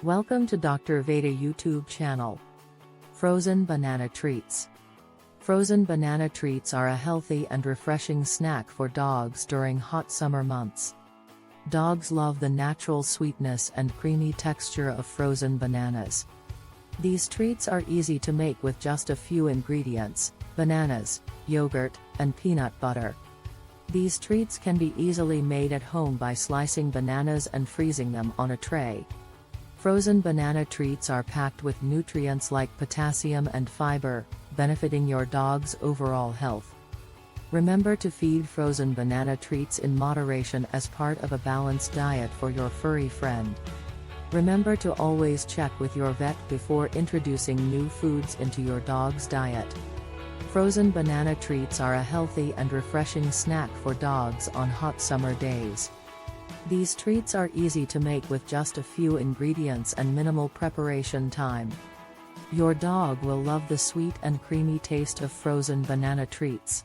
Welcome to Dr. Veda YouTube channel. Frozen banana treats. Frozen banana treats are a healthy and refreshing snack for dogs during hot summer months. Dogs love the natural sweetness and creamy texture of frozen bananas. These treats are easy to make with just a few ingredients: bananas, yogurt, and peanut butter. These treats can be easily made at home by slicing bananas and freezing them on a tray. Frozen banana treats are packed with nutrients like potassium and fiber, benefiting your dog's overall health. Remember to feed frozen banana treats in moderation as part of a balanced diet for your furry friend. Remember to always check with your vet before introducing new foods into your dog's diet. Frozen banana treats are a healthy and refreshing snack for dogs on hot summer days. These treats are easy to make with just a few ingredients and minimal preparation time. Your dog will love the sweet and creamy taste of frozen banana treats.